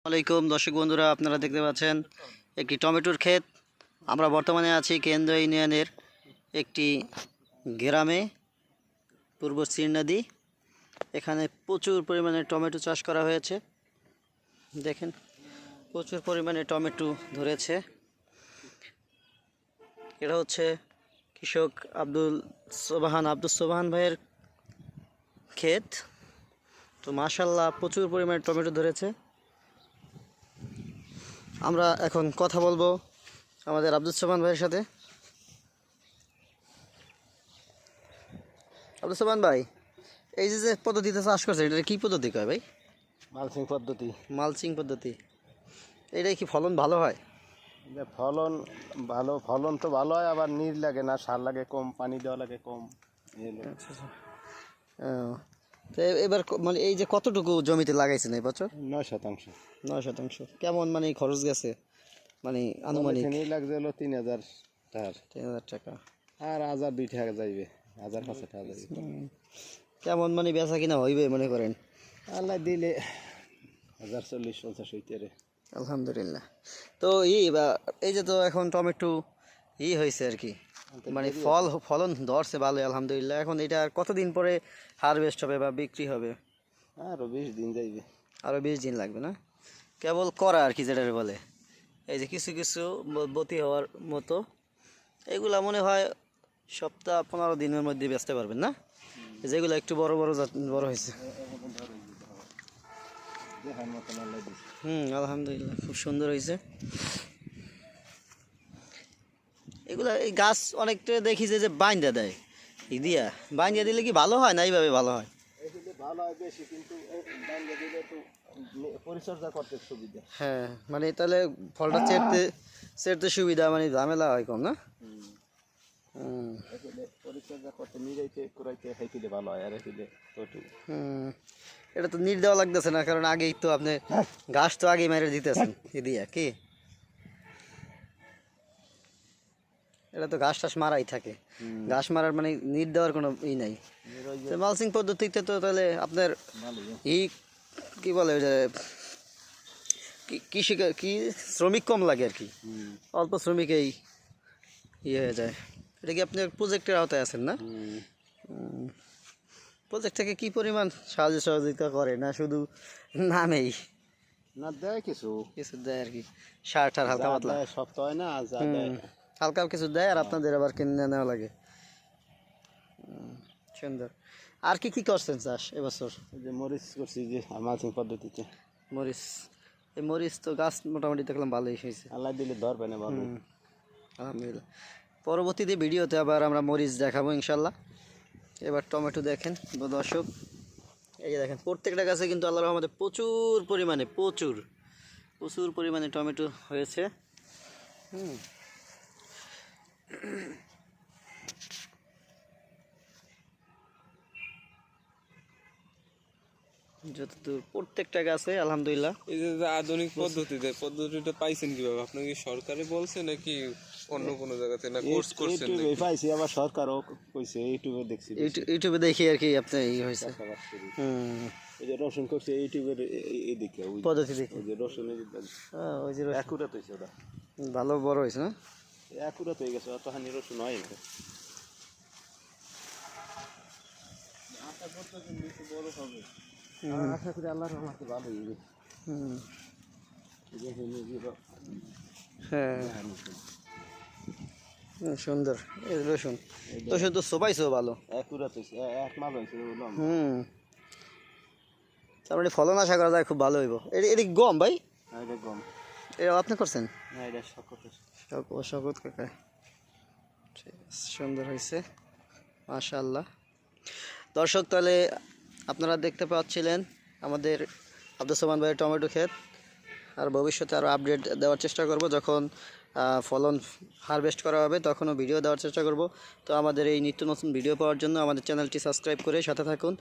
আলাইকুম দর্শক বন্ধুরা, আপনারা দেখতে পাচ্ছেন একটি টমেটোর ক্ষেত। আমরা বর্তমানে আছি কেন্দ্র ইউনিয়নের একটি গ্রামে, পূর্ব শ্রীনদী। এখানে প্রচুর পরিমাণে টমেটো চাষ করা হয়েছে। দেখেন, প্রচুর পরিমাণে টমেটো ধরেছে। এটা হচ্ছে কৃষক আব্দুল সোবহান ভাইয়ের ক্ষেত। তো মাশাআল্লাহ প্রচুর পরিমাণে টমেটো ধরেছে। আমরা এখন কথা বলবো আমাদের আব্দুল সোবহান ভাইয়ের সাথে। আব্দুল সোবহান ভাই, এই যে পদ্ধতিতে চাষ করছে, এটা কি পদ্ধতি কয় ভাই? মালচিং পদ্ধতি। মালচিং পদ্ধতি। এটাই কি ফলন ভালো হয়? ফলন ভালো, ফলন তো ভালো হয়, আবার নির লাগে না, সার লাগে কম, পানি দেওয়া লাগে কম। আচ্ছা আচ্ছা। তো এবার মানে এই যে কতটুকু জমিতে লাগাইছেন এই বছর? 9%। 9%। কেমন মানে খরচ গেছে, মানে আনুমানিক? লাগছে হলো 3,000 টাকা। 3,000 টাকা। আর 1,000-2 টাকা যাইবে, 1,000-500 টাকা যাইবে। কেমন মানে বেচা কিনা হইবে মনে করেন? আল্লাহ দিলে 1,040-50 হইতে রে। আলহামদুলিল্লাহ। তো এই যে তো এখন টমেটো হয়েছে আর কি, মানে ফলন ধরছে ভালোই আলহামদুলিল্লাহ। এখন এটা আর কতদিন পরে হারভেস্ট হবে বা বিক্রি হবে? আরো 20 দিন যাইবে। আরও 20 দিন লাগবে না? কেবল করা আর কি, যেটা বলে এই যে কিছু কিছু বতি হওয়ার মতো, এগুলা মনে হয় সপ্তাহ 15 দিনের মধ্যে বেচতে পারবেন না? যেগুলো একটু বড় বড় বড় হয়েছে। আলহামদুলিল্লাহ, খুব সুন্দর হয়েছে এগুলা। এই গাছ অনেকটা দেখি যে বাইন্দা দেয়, বাইন্দা দিলে কি ভালো হয় না এইভাবে ভালো হয়? ভালো হয় বেশি, কিন্তু দিলে একটু পরিচর্যা করতে সুবিধা। হ্যাঁ, মানে তাহলে ফলটা ছেড়তে সুবিধা, মানে ঝামেলা হয় কম না? পরিচর্যা করতে নিরাইতে কুড়াইতে খাইতে ভালো হয়, আর এটা তো নির দেওয়া লাগতেছে না, কারণ আগেই তো আপনি ঘাস তো আগেই মেরে দিতেছেন কি এটা তো ঘাস টাস মারাই থাকে। ঘাস মারার মানে নির দেওয়ার কোনো নাই। মালচিং পদ্ধতিতে তো তাহলে আপনার কি বলে যে কি শ্রমিক কম লাগে আর কি, অল্প শ্রমিকেই হয়ে যায়। এটা কি আপনি প্রজেক্টের আওতায় আছেন না? প্রজেক্ট থেকে কি পরিমাণ সাহায্য সহযোগিতা করে, না শুধু নামেই? না, দেয় কিছু দেয় আর কি, সার টার হালকা পাতলা সব তো হয় না, হালকা কিছু দেয়, আর আপনাদের আবার কিনে নেওয়া লাগে। সুন্দর। আর কি করছেন চাষ এবছর? যে মরিচ করছি, যে মালচিং পদ্ধতিতে মরিচ। এই মরিচ তো গাছ মোটামুটি দেখলাম ভালোই হয়েছে। আল্লাহ দিলে ধরবে না ভালো। আলহামদুলিল্লাহ। পরবর্তীতে ভিডিওতে আবার আমরা মরিচ দেখাবো ইনশাল্লাহ। এবার টমেটো দেখেন দর্শক, এই যে দেখেন প্রত্যেকটা গাছে কিন্তু আল্লাহর রহমতে প্রচুর পরিমাণে টমেটো হয়েছে। যতদূর প্রত্যেকটা গাছে আলহামদুলিল্লাহ। এই যে আধুনিক পদ্ধতিটা পাইছেন কিভাবে? আপনি কি সরকারে বলছে নাকি অন্য কোনো জায়গাতে, না কোর্স করছেন? ইউটিউবে পাইছি, আবার সরকারও কইছে, ইউটিউবে দেখছি, ইউটিউবে দেখি আর কি আপনি হয়েছে। এই যে রসুন করছে ইউটিউবের এই দিকে পদ্ধতি দেখি, ওই যে রসুনের ওই যে একুরেট হয়েছে, ওটা ভালো বড় হয়েছে না? একুরেট হয়ে গেছে, অত হানি রসুন হয় না। বড় হবে, আশা করি আল্লাহর রহমতে ভালো হইবে। হ্যাঁ, সুন্দর। এই রসুন তো সবাইছো ভালো, একুরেট হয়েছে, এক মাল হয়েছে। তার মানে ফলন আশা করা যায় খুব ভালো হইব। এটা গম ভাই? এটা গম। এটা আপনি করছেন? হ্যাঁ, এটা শকত কাকা। ঠিক আছে, সুন্দর হয়েছে মাশাআল্লাহ। দর্শক, তাহলে আপনারা দেখতে পাচ্ছিলেন আমাদের আব্দুল সোবহান ভাইয়ের টমেটো ক্ষেত। আর ভবিষ্যতে আরও আপডেট দেওয়ার চেষ্টা করব, যখন ফলন হারভেস্ট করা হবে তখনও ভিডিও দেওয়ার চেষ্টা করব। তো আমাদের এই নিত্য নতুন ভিডিও পাওয়ার জন্য আমাদের চ্যানেলটি সাবস্ক্রাইব করে সাথে থাকুন,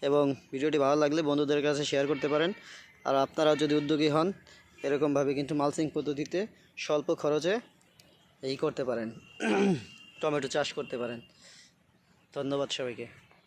এবং ভিডিওটি ভালো লাগলে বন্ধুদের কাছে শেয়ার করতে পারেন। আর আপনারা যদি উদ্যোগী হন, এরকমভাবে কিন্তু মালচিং পদ্ধতিতে স্বল্প খরচে করতে পারেন, টমেটো চাষ করতে পারেন। ধন্যবাদ সবাইকে।